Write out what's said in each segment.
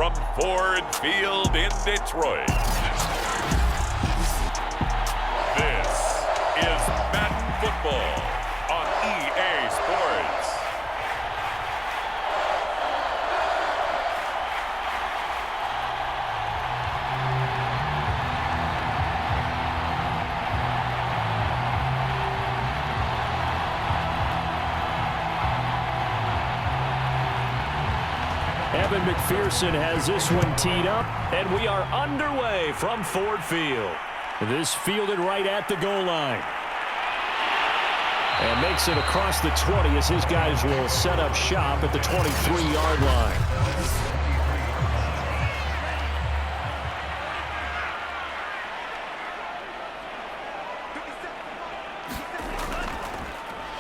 from Ford Field in Detroit. This is Madden Football on EA Sports. Evan McPherson has this one teed up, and we are underway from Ford Field. This fielded right at the goal line. And makes it across the 20 as his guys will set up shop at the 23-yard line.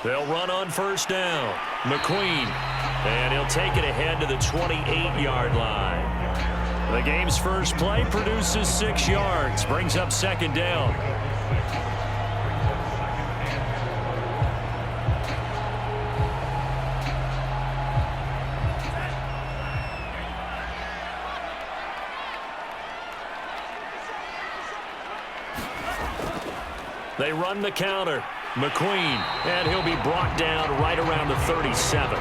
They'll run on first down. McQueen. And he'll take it ahead to the 28-yard line. The game's first play produces 6 yards. Brings up second down. They run the counter. McQueen. And he'll be brought down right around the 37.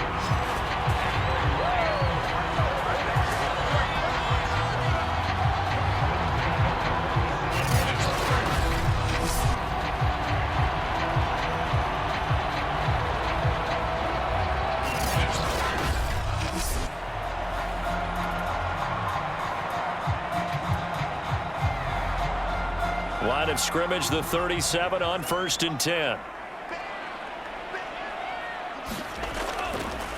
Line of scrimmage, the 37 on 1st and 10.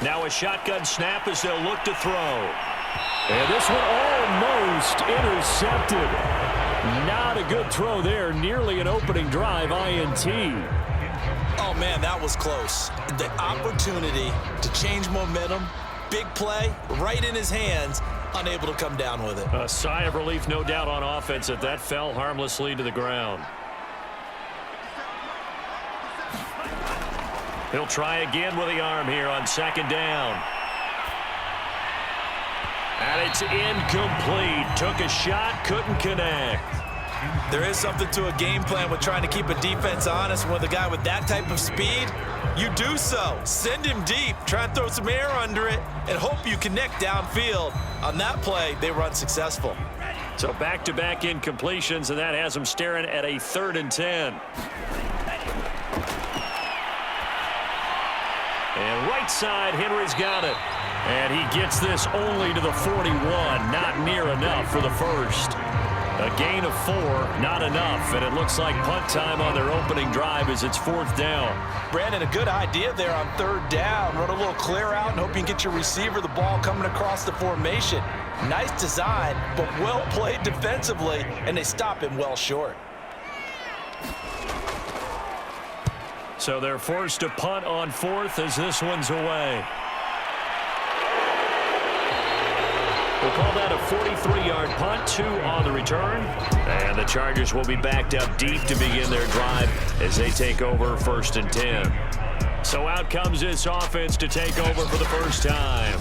Now a shotgun snap as they'll look to throw. And this one almost intercepted. Not a good throw there. Nearly an opening drive INT. Oh, man, that was close. The opportunity to change momentum, big play, right in his hands. Unable to come down with it. A sigh of relief, no doubt, on offense that fell harmlessly to the ground. He'll try again with the arm here on second down. And it's incomplete. Took a shot, couldn't connect. There is something to a game plan with trying to keep a defense honest. With a guy with that type of speed, you do so. Send him deep, try and throw some air under it, and hope you connect downfield. On that play, they run successful. So back-to-back incompletions, and that has them staring at a 3rd and 10. And right side, Henry's got it. And he gets this only to the 41. Not near enough for the first. A gain of 4, not enough. And it looks like punt time on their opening drive as it's 4th down. Brandon, a good idea there on 3rd down. Run a little clear out and hope you can get your receiver the ball coming across the formation. Nice design, but well played defensively, and they stop him well short. So they're forced to punt on 4th as this one's away. We'll call that a 43-yard punt, 2 on the return. And the Chargers will be backed up deep to begin their drive as they take over 1st and 10. So out comes this offense to take over for the first time.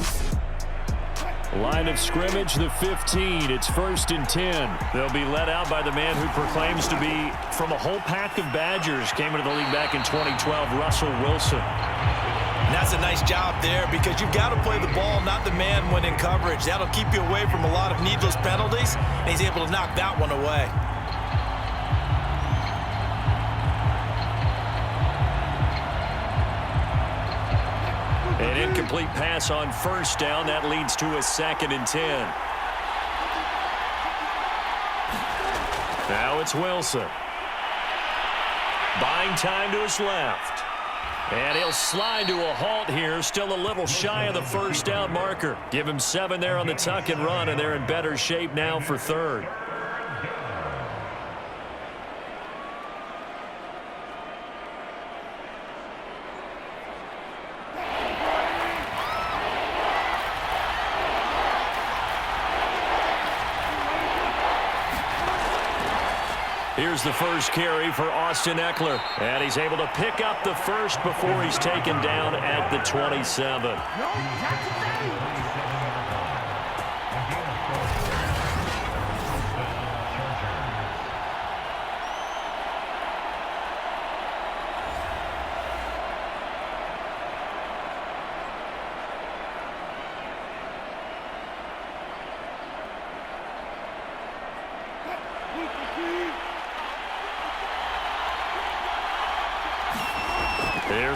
Line of scrimmage, the 15. It's 1st and 10. They'll be led out by the man who proclaims to be from a whole pack of Badgers. Came into the league back in 2012, Russell Wilson. And that's a nice job there because you've got to play the ball, not the man when in coverage. That'll keep you away from a lot of needless penalties, and he's able to knock that one away. An incomplete pass on 1st down. That leads to a 2nd and 10. Now it's Wilson. Buying time to his left. And he'll slide to a halt here. Still a little shy of the 1st down marker. Give him 7 there on the tuck and run, and they're in better shape now for 3rd. Here's the first carry for Austin Eckler. And he's able to pick up the first before he's taken down at the 27.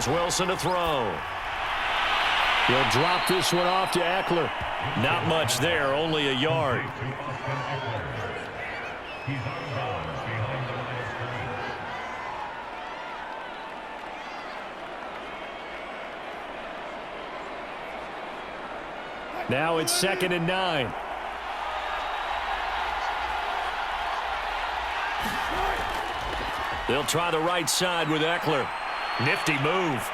Here's Wilson to throw. He'll drop this one off to Eckler. Not much there, only a yard. Now it's 2nd and 9. They'll try the right side with Eckler. Nifty move.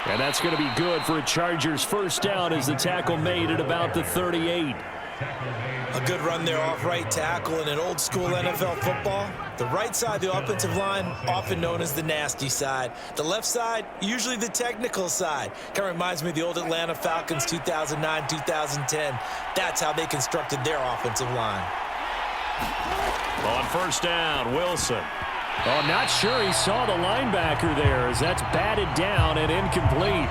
And that's going to be good for a Chargers first down as the tackle made at about the 38. A good run there off right tackle in an old school NFL football. The right side, the offensive line, often known as the nasty side. The left side, usually the technical side. Kind of reminds me of the old Atlanta Falcons 2009, 2010. That's how they constructed their offensive line. On first down, Wilson. Oh, not sure he saw the linebacker there as that's batted down and incomplete.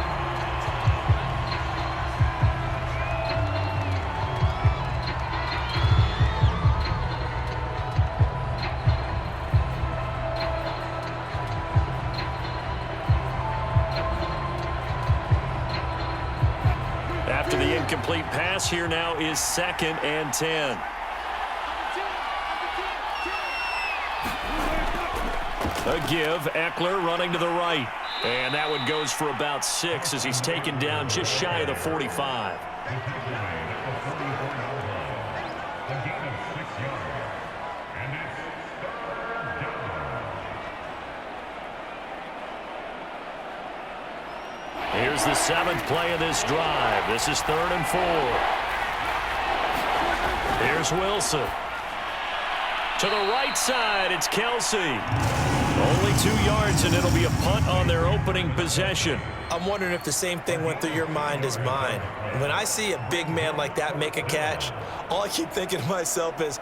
After the incomplete pass, here now is 2nd and 10. A give, Eckler running to the right. And that one goes for about 6 as he's taken down just shy of the 45. Here's the 7th play of this drive. This is 3rd and 4. Here's Wilson. To the right side, it's Kelsey. Only 2 yards, and it'll be a punt on their opening possession. I'm wondering if the same thing went through your mind as mine. When I see a big man like that make a catch, all I keep thinking to myself is,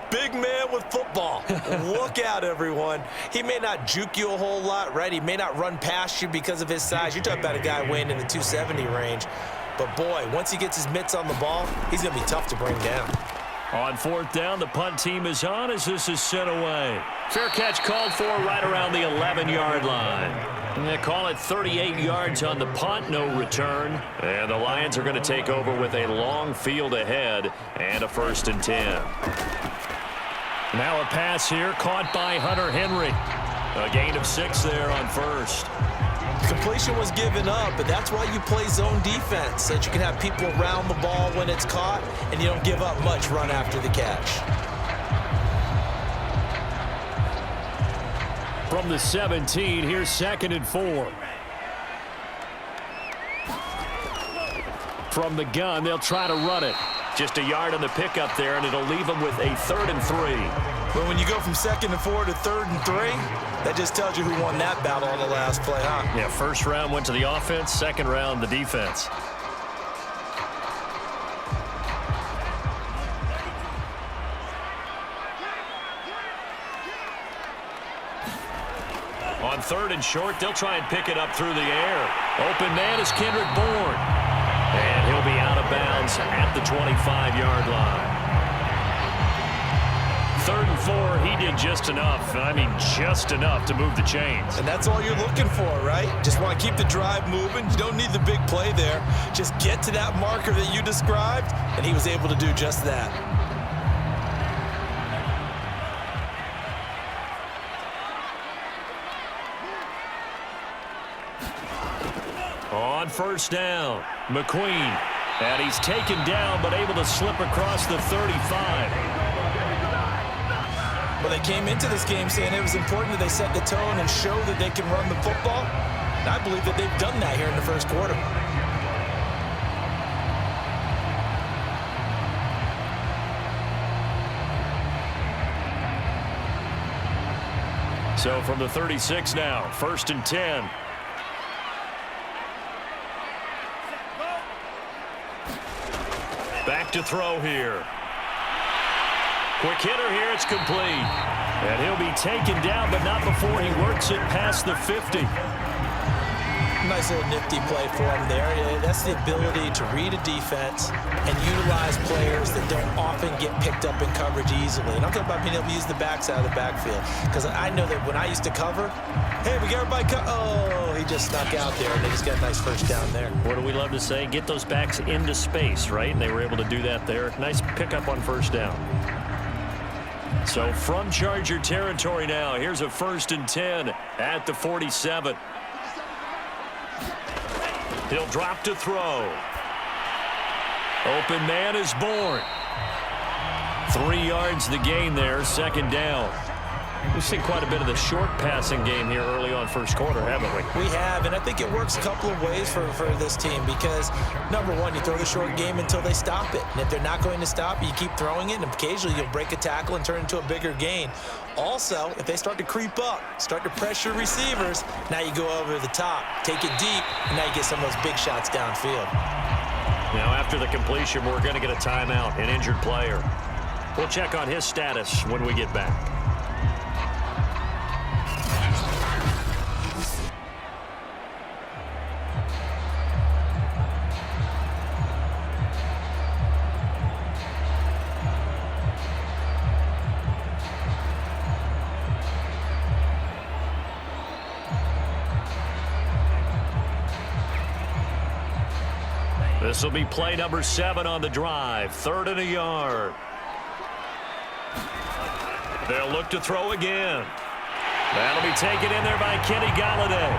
big man with football. Look out, everyone. He may not juke you a whole lot, right? He may not run past you because of his size. You're talking about a guy weighing in the 270 range. But, boy, once he gets his mitts on the ball, he's going to be tough to bring down. On 4th down, the punt team is on as this is sent away. Fair catch called for right around the 11-yard line. And they call it 38 yards on the punt, no return. And the Lions are going to take over with a long field ahead and a 1st and 10. Now a pass here caught by Hunter Henry. A gain of 6 there on 1st. Completion was given up, but that's why you play zone defense, so that you can have people around the ball when it's caught, and you don't give up much run after the catch. From the 17, here's 2nd and 4. From the gun, they'll try to run it. Just a yard on the pickup there, and it'll leave them with a 3rd and 3. But when you go from 2nd and 4 to 3rd and 3, that just tells you who won that battle on the last play, huh? Yeah, 1st round went to the offense, 2nd round the defense. On 3rd and short, they'll try and pick it up through the air. Open man is Kendrick Bourne. And he'll be out of bounds at the 25-yard line. 3rd and 4, he did just enough. I mean, just enough to move the chains. And that's all you're looking for, right? Just want to keep the drive moving. You don't need the big play there. Just get to that marker that you described, and he was able to do just that. On 1st down, McQueen. And he's taken down, but able to slip across the 35. Well, they came into this game saying it was important that they set the tone and show that they can run the football. And I believe that they've done that here in the 1st quarter. So from the 36 now, 1st and 10. Back to throw here. Quick hitter here, it's complete. And he'll be taken down, but not before he works it past the 50. Nice little nifty play for him there. That's the ability to read a defense and utilize players that don't often get picked up in coverage easily. And I'm talking about being able to use the backside of the backfield. Because I know that when I used to cover, hey, we got everybody oh, he just snuck out there, and they just got a nice first down there. What do we love to say? Get those backs into space, right? And they were able to do that there. Nice pickup on first down. So from Charger territory now, here's a 1st and 10 at the 47. He'll drop to throw. Open man is born. 3 yards the gain there, 2nd down. We've seen quite a bit of the short passing game here early on first quarter, haven't we? We have, and I think it works a couple of ways for this team because, number one, you throw the short game until they stop it. And if they're not going to stop it, you keep throwing it, and occasionally you'll break a tackle and turn it into a bigger gain. Also, if they start to creep up, start to pressure receivers, now you go over the top, take it deep, and now you get some of those big shots downfield. Now, after the completion, we're going to get a timeout, an injured player. We'll check on his status when we get back. This will be play number 7 on the drive. 3rd and a yard. They'll look to throw again. That'll be taken in there by Kenny Galladay.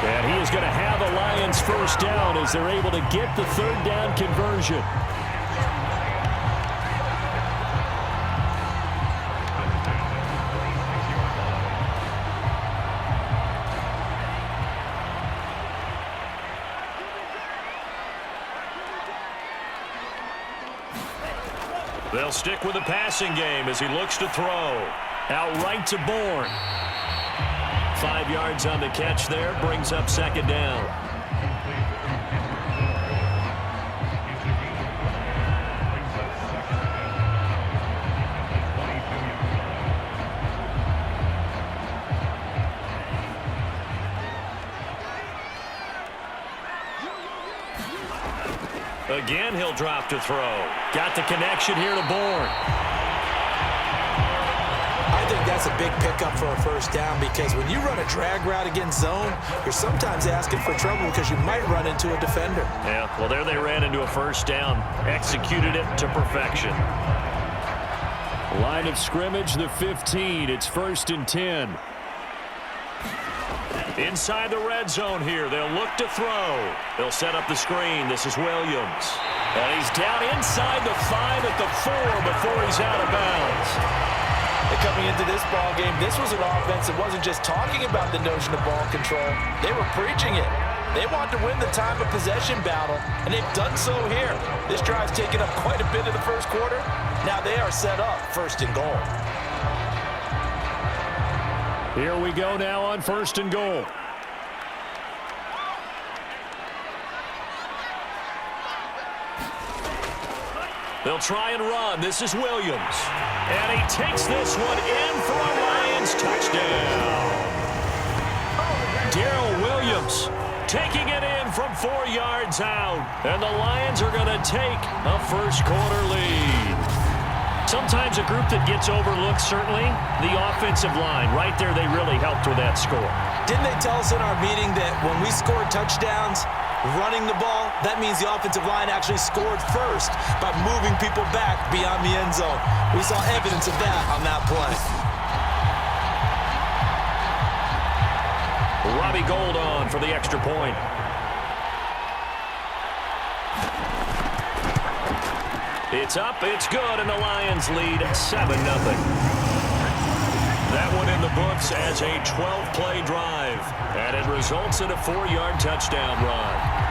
And he is going to have a Lions first down as they're able to get the 3rd down conversion. They'll stick with the passing game as he looks to throw. Out right to Bourne. 5 yards on the catch there. Brings up 2nd down. Again, he'll drop to throw. Got the connection here to Bourne. I think that's a big pickup for a first down because when you run a drag route against zone, you're sometimes asking for trouble because you might run into a defender. Yeah, well, there they ran into a first down. Executed it to perfection. Line of scrimmage, the 15. It's 1st and 10. Inside the red zone here. They'll look to throw. They'll set up the screen. This is Williams. And he's down inside the 5 at the 4 before he's out of bounds. And coming into this ball game, this was an offense that wasn't just talking about the notion of ball control. They were preaching it. They want to win the time of possession battle, and they've done so here. This drive's taken up quite a bit of the first quarter. Now they are set up 1st and goal. Here we go now on 1st and goal. They'll try and run. This is Williams. And he takes this one in for a Lions touchdown. Darrell Williams taking it in from 4 yards out. And the Lions are going to take a first quarter lead. Sometimes a group that gets overlooked, certainly, the offensive line. Right there, they really helped with that score. Didn't they tell us in our meeting that when we scored touchdowns, running the ball, that means the offensive line actually scored first by moving people back beyond the end zone. We saw evidence of that on that play. Robbie Gould on for the extra point. It's up, it's good, and the Lions lead 7-0. That one in the books as a 12-play drive, and it results in a 4-yard touchdown run.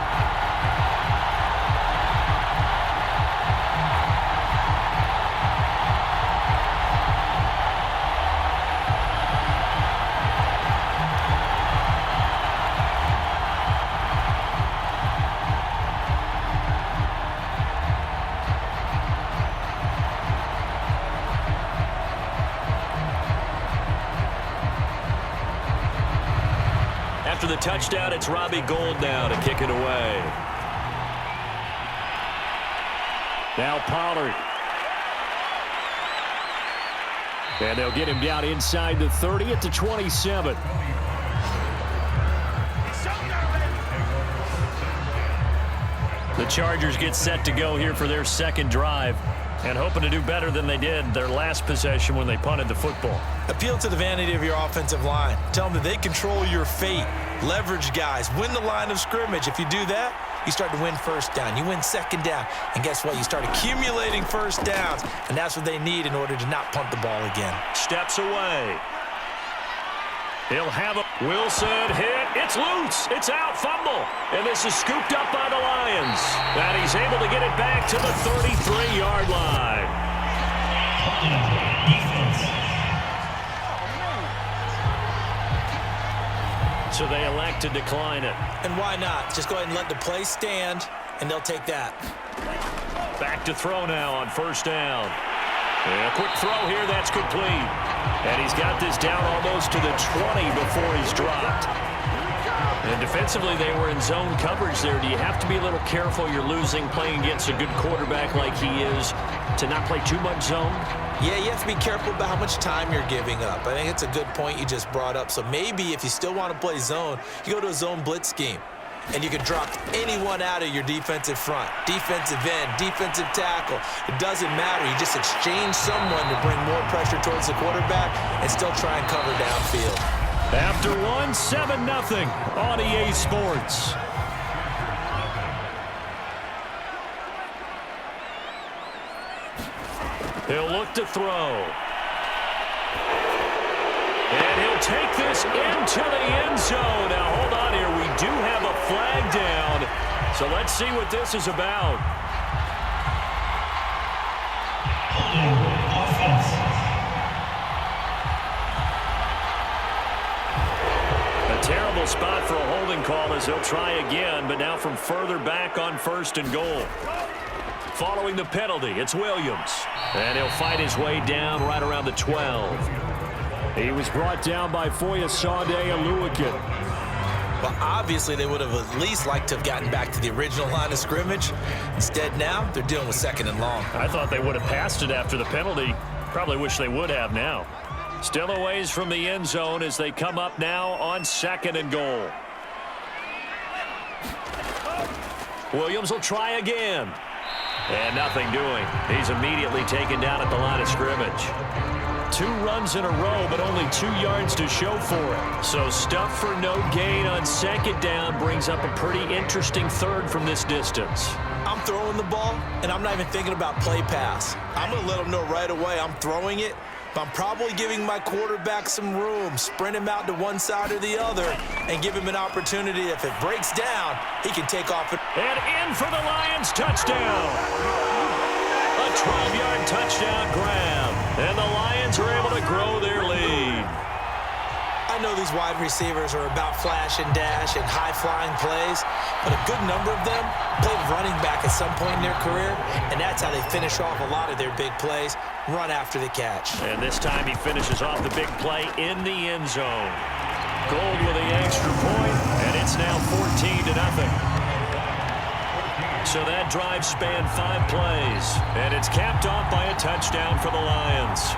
After the touchdown, it's Robbie Gould now to kick it away. Now Pollard. And they'll get him down inside the 30 at the 27. The Chargers get set to go here for their second drive and hoping to do better than they did their last possession when they punted the football. Appeal to the vanity of your offensive line. Tell them that they control your fate. Leverage guys. Win the line of scrimmage. If you do that, you start to win first down. You win second down. And guess what? You start accumulating first downs. And that's what they need in order to not punt the ball again. Steps away. He'll have a Wilson hit. It's loose. It's out. Fumble. And this is scooped up by the Lions. And he's able to get it back to the 33-yard line. So they elect to decline it. And why not? Just go ahead and let the play stand, and they'll take that. Back to throw now on first down. And a quick throw here, that's complete. And he's got this down almost to the 20 before he's dropped. And defensively, they were in zone coverage there. Do you have to be a little careful you're losing playing against a good quarterback like he is to not play too much zone? Yeah, you have to be careful about how much time you're giving up. I think it's a good point you just brought up. So maybe if you still want to play zone, you go to a zone blitz scheme. And you can drop anyone out of your defensive front. Defensive end, defensive tackle. It doesn't matter. You just exchange someone to bring more pressure towards the quarterback and still try and cover downfield. After one, 7-0 on EA Sports. He'll look to throw. And he'll take this into the end zone. Now, hold on here. We do have a flag down. So let's see what this is about. A terrible spot for a holding call as he'll try again, but now from further back on first and goal. Following the penalty, it's Williams. And he'll fight his way down right around the 12. He was brought down by Foyesade and Lewican. Well, obviously, they would have at least liked to have gotten back to the original line of scrimmage. Instead, now, they're dealing with second and long. I thought they would have passed it after the penalty. Probably wish they would have now. Still a ways from the end zone as they come up now on second and goal. Williams will try again. And nothing doing. He's immediately taken down at the line of scrimmage. 2 runs in a row, but only 2 yards to show for it. So stuff for no gain on second down brings up a pretty interesting third from this distance. I'm throwing the ball, and I'm not even thinking about play pass. I'm going to let them know right away I'm throwing it, but I'm probably giving my quarterback some room, sprint him out to one side or the other, and give him an opportunity. If it breaks down, he can take off. And in for the Lions, touchdown. A 12-yard touchdown grab. And the Lions are able to grow their lead. I know these wide receivers are about flash and dash and high-flying plays, but a good number of them played running back at some point in their career, and that's how they finish off a lot of their big plays, run after the catch. And this time he finishes off the big play in the end zone. Gold with the extra point, and it's now 14-0. So that drive spanned 5 plays, and it's capped off by a touchdown for the Lions.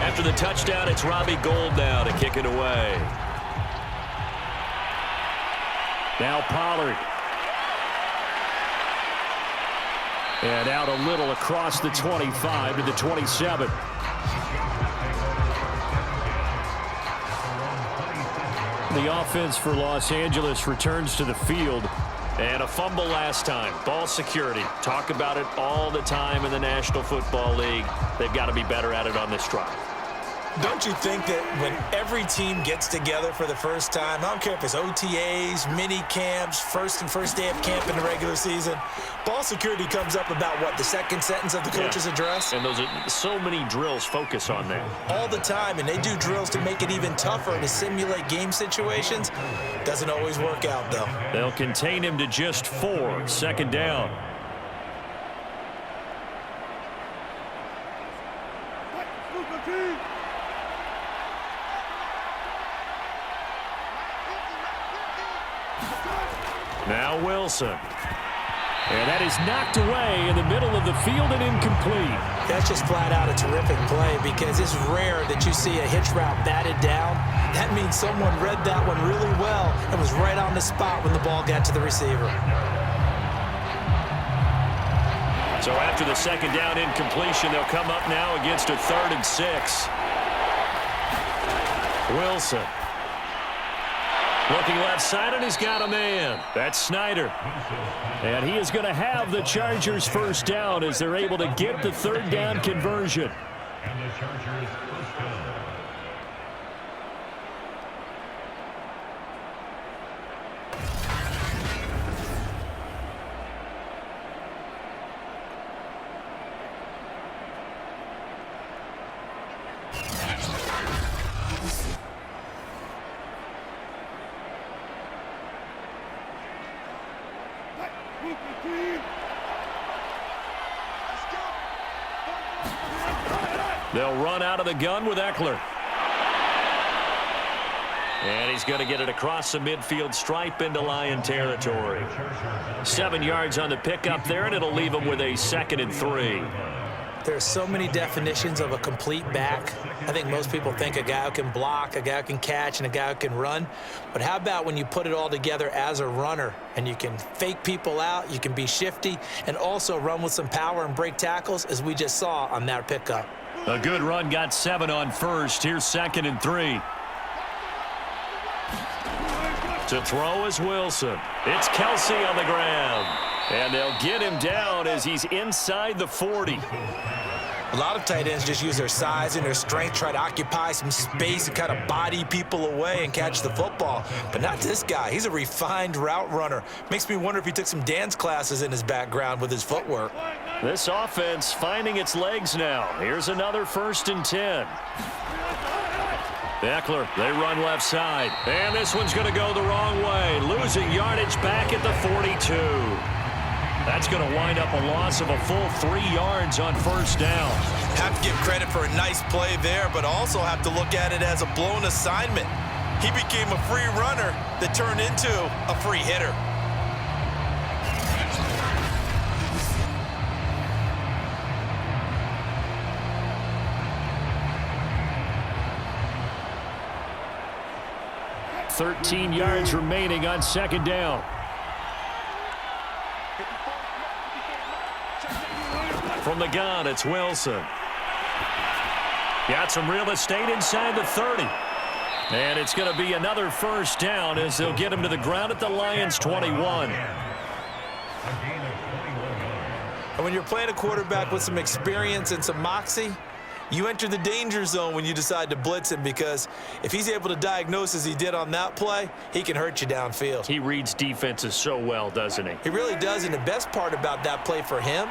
After the touchdown, it's Robbie Gould now to kick it away. Now Pollard. And out a little across the 25 to the 27. The offense for Los Angeles returns to the field. And a fumble last time. Ball security. Talk about it all the time in the National Football League. They've got to be better at it on this drive. Don't you think that when every team gets together for the first time, I don't care if it's OTAs, mini camps, first day of camp in the regular season, ball security comes up about what, the second sentence of the coach's address? And those are so many drills focus on that. All the time, and they do drills to make it even tougher to simulate game situations. Doesn't always work out, though. They'll contain him to just 4, second down. Now Wilson. And that is knocked away in the middle of the field and incomplete. That's just flat out a terrific play because it's rare that you see a hitch route batted down. That means someone read that one really well and was right on the spot when the ball got to the receiver. So after the second down incompletion, they'll come up now against a 3rd and 6. Wilson. Looking left side, and he's got a man. That's Snyder. And he is going to have the Chargers first down as they're able to get the 3rd down conversion. And the Chargers first down. They'll run out of the gun with Eckler. And he's going to get it across the midfield stripe into Lion territory. 7 yards on the pickup there, and it'll leave him with a 2nd and 3. There's so many definitions of a complete back. I think most people think a guy who can block, a guy who can catch, and a guy who can run. But how about when you put it all together as a runner and you can fake people out, you can be shifty, and also run with some power and break tackles, as we just saw on that pickup. A good run, got 7 on first. Here's 2nd and 3. To throw is Wilson. It's Kelsey on the ground. And they'll get him down as he's inside the 40. A lot of tight ends just use their size and their strength, try to occupy some space and kind of body people away and catch the football. But not this guy. He's a refined route runner. Makes me wonder if he took some dance classes in his background with his footwork. This offense finding its legs now. Here's another 1st and 10. Eckler, they run left side. And this one's going to go the wrong way. Losing yardage back at the 42. That's going to wind up a loss of a full 3 yards on 1st down. Have to give credit for a nice play there, but also have to look at it as a blown assignment. He became a free runner that turned into a free hitter. .13 yards remaining on 2nd down. From the gun, it's Wilson. Got some real estate inside the 30. And it's going to be another 1st down as they'll get him to the ground at the Lions' 21. And when you're playing a quarterback with some experience and some moxie, you enter the danger zone when you decide to blitz him, because if he's able to diagnose as he did on that play, he can hurt you downfield. He reads defenses so well, doesn't he? He really does, and the best part about that play for him,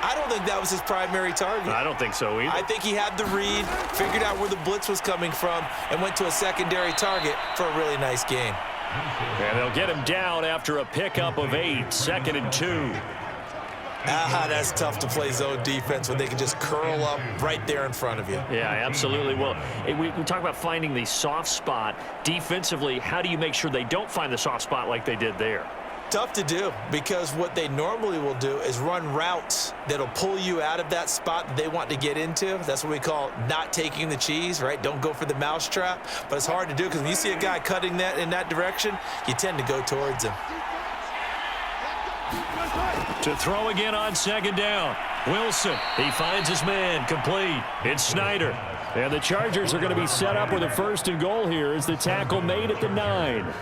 I don't think that was his primary target. I don't think so either. I think he had the read, figured out where the blitz was coming from, and went to a secondary target for a really nice gain. And they'll get him down after a pickup of 8, 2nd and 2. That's tough to play zone defense when they can just curl up right there in front of you. Yeah, absolutely. Well, we talk about finding the soft spot. Defensively, how do you make sure they don't find the soft spot like they did there? Tough to do, because what they normally will do is run routes that'll pull you out of that spot that they want to get into. That's what we call not taking the cheese, right? Don't go for the mousetrap. But it's hard to do, because when you see a guy cutting that in that direction, you tend to go towards him. To throw again on 2nd down. Wilson, he finds his man, complete. It's Snyder. And the Chargers are going to be set up with a 1st and goal here as the tackle made at the 9.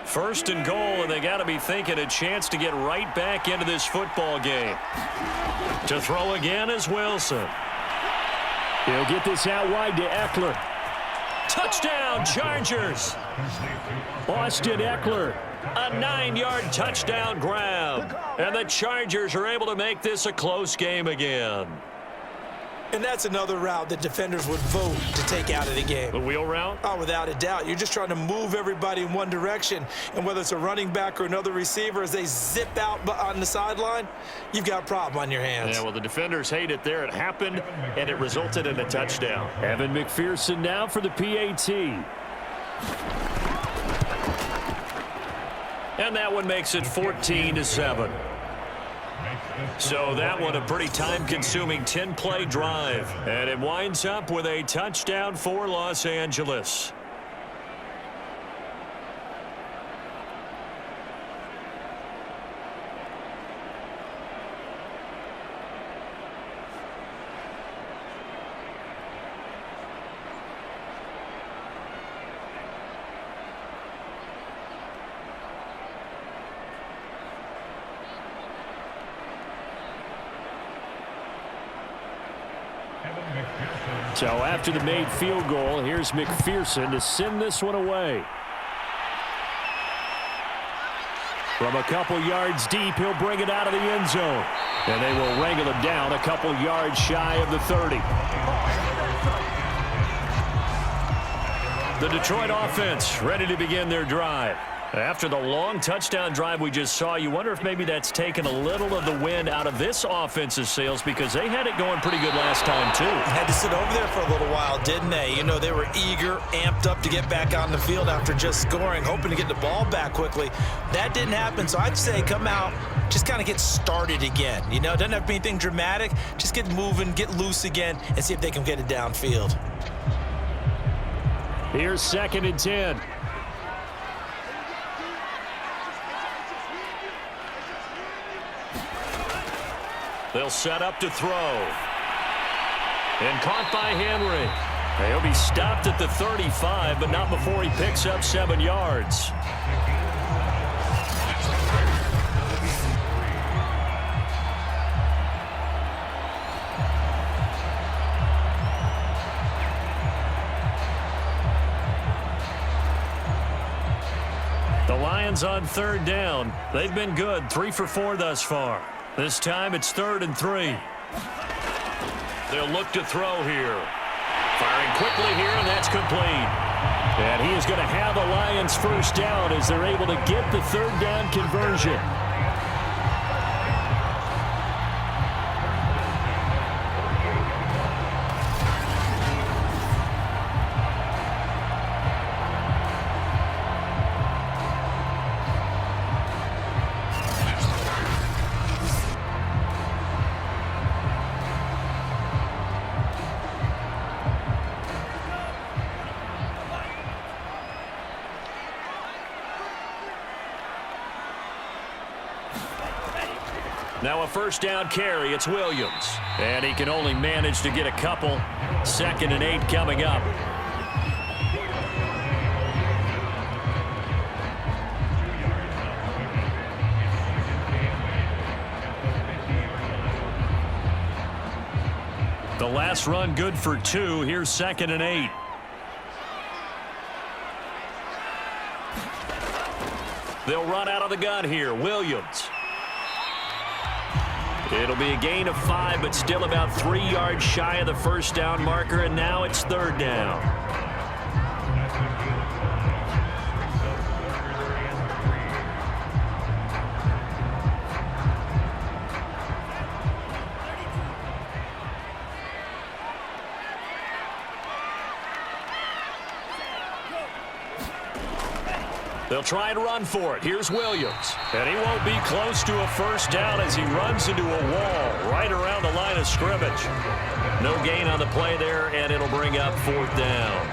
First and goal, and they got to be thinking a chance to get right back into this football game. To throw again is Wilson. He'll get this out wide to Eckler. Touchdown, Chargers. Austin Eckler. A 9-yard touchdown grab. And the Chargers are able to make this a close game again. And that's another route that defenders would vote to take out of the game. The wheel route? Oh, without a doubt. You're just trying to move everybody in one direction. And whether it's a running back or another receiver, as they zip out on the sideline, you've got a problem on your hands. Yeah, well, the defenders hate it there. It happened, and it resulted in a touchdown. Evan McPherson now for the PAT. And that one makes it 14-7. So that one a pretty time-consuming 10-play drive. And it winds up with a touchdown for Los Angeles. So after the made field goal, here's McPherson to send this one away. From a couple yards deep, he'll bring it out of the end zone. And they will wrangle him down a couple yards shy of the 30. The Detroit offense ready to begin their drive. After the long touchdown drive we just saw, you wonder if maybe that's taken a little of the wind out of this offense's sails, because they had it going pretty good last time, too. Had to sit over there for a little while, didn't they? You know, they were eager, amped up to get back on the field after just scoring, hoping to get the ball back quickly. That didn't happen, so I'd say come out, just kind of get started again. You know, it doesn't have to be anything dramatic. Just get moving, get loose again, and see if they can get it downfield. Here's 2nd and 10. They'll set up to throw. And caught by Henry. He'll be stopped at the 35, but not before he picks up 7 yards. The Lions on 3rd down. They've been good, 3 for 4 thus far. This time it's 3rd and 3. They'll look to throw here. Firing quickly here, and that's complete. And he is going to have the Lions first down as they're able to get the 3rd down conversion. Now a first down carry. It's Williams. And he can only manage to get a couple. 2nd and 8 coming up. The last run good for 2. Here's 2nd and 8. They'll run out of the gun here. Williams. It'll be a gain of 5, but still about 3 yards shy of the first down marker, and now it's 3rd down. They'll try and run for it. Here's Williams. And he won't be close to a first down as he runs into a wall right around the line of scrimmage. No gain on the play there, and it'll bring up 4th down.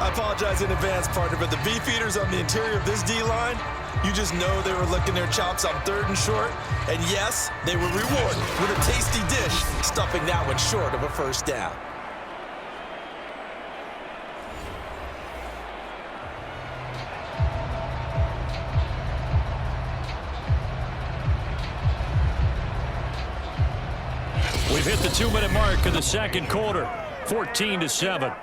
I apologize in advance, partner, but the beefeaters on the interior of this D-line, you just know they were licking their chops on 3rd and short. And yes, they were rewarded with a tasty dish, stuffing that one short of a first down. the 2-minute mark of the second quarter. 14-7.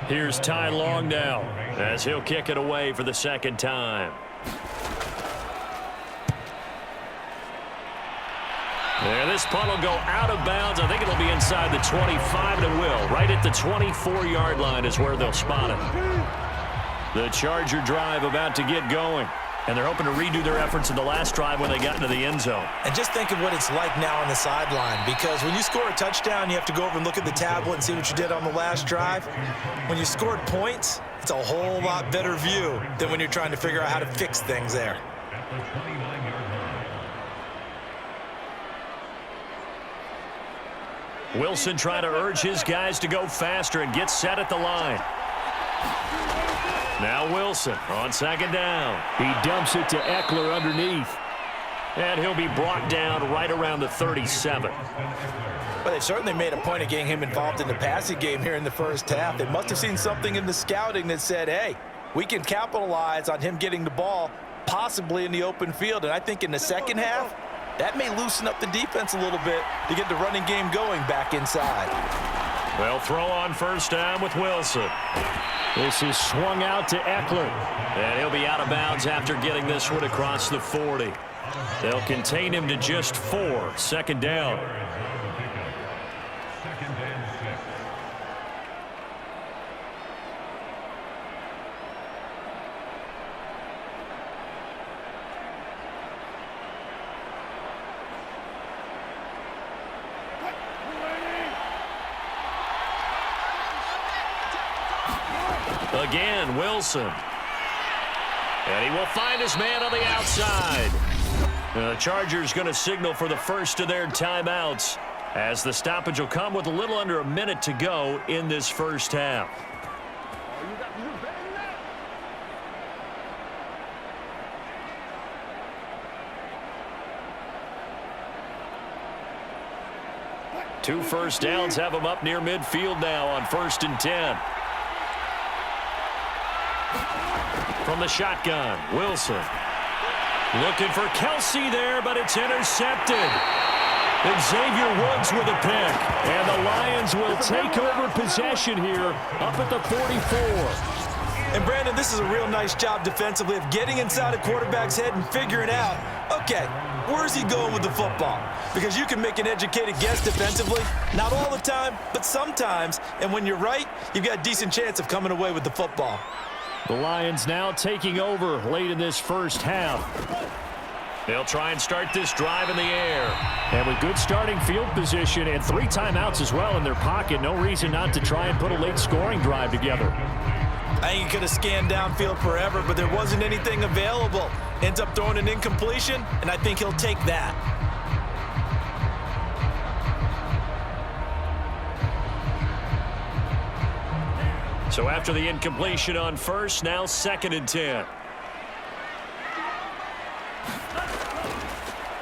Here's Ty Long now as he'll kick it away for the second time. And this punt will go out of bounds. I think it'll be inside the 25, and it will. Right at the 24-yard line is where they'll spot it. The Charger drive about to get going. And they're hoping to redo their efforts in the last drive when they got into the end zone. And just think of what it's like now on the sideline, because when you score a touchdown, you have to go over and look at the tablet and see what you did on the last drive. When you scored points, it's a whole lot better view than when you're trying to figure out how to fix things there. At the 29-yard line. Wilson trying to urge his guys to go faster and get set at the line. Now Wilson on second down. He dumps it to Eckler underneath. And he'll be brought down right around the 37. Well, they certainly made a point of getting him involved in the passing game here in the first half. They must have seen something in the scouting that said, hey, we can capitalize on him getting the ball possibly in the open field. And I think in the second half, that may loosen up the defense a little bit to get the running game going back inside. Well, throw on first down with Wilson. This is swung out to Eckler. And he'll be out of bounds after getting this one across the 40. They'll contain him to just 4. Second down. Second and 6. Again, Wilson. And he will find his man on the outside. The Chargers going to signal for the first of their timeouts as the stoppage will come with a little under a minute to go in this first half. Two first downs have them up near midfield now on 1st and 10. From the shotgun, Wilson. Looking for Kelsey there, but it's intercepted. Xavier Woods with a pick. And the Lions will take over possession here up at the 44. And, Brandon, this is a real nice job defensively of getting inside a quarterback's head and figuring out, okay, where's he going with the football? Because you can make an educated guess defensively. Not all the time, but sometimes. And when you're right, you've got a decent chance of coming away with the football. The Lions now taking over late in this first half. They'll try and start this drive in the air. And with good starting field position and 3 timeouts as well in their pocket, no reason not to try and put a late scoring drive together. I think he could have scanned downfield forever, but there wasn't anything available. Ends up throwing an incompletion, and I think he'll take that. So after the incompletion on first, now 2nd and 10.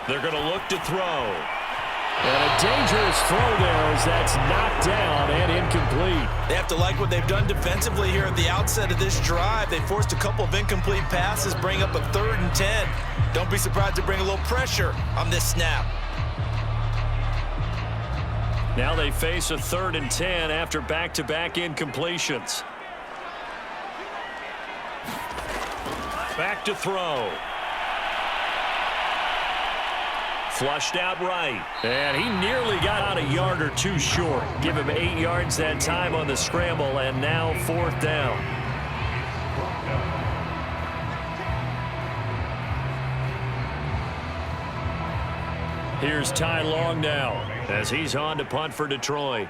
They're going to look to throw. And a dangerous throw there as that's knocked down and incomplete. They have to like what they've done defensively here at the outset of this drive. They forced a couple of incomplete passes, bring up a 3rd and 10. Don't be surprised to bring a little pressure on this snap. Now they face a 3rd and 10 after back-to-back incompletions. Back to throw. Flushed out right. And he nearly got out a yard or 2 short. Give him 8 yards that time on the scramble, and now 4th down. Here's Ty Long now as he's on to punt for Detroit.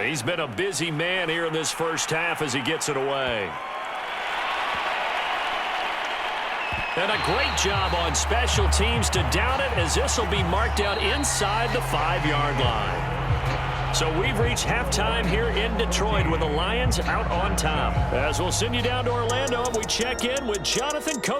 He's been a busy man here in this first half as he gets it away. And a great job on special teams to down it, as this will be marked out inside the 5-yard line. So we've reached halftime here in Detroit with the Lions out on top. As we'll send you down to Orlando, and we check in with Jonathan Coe.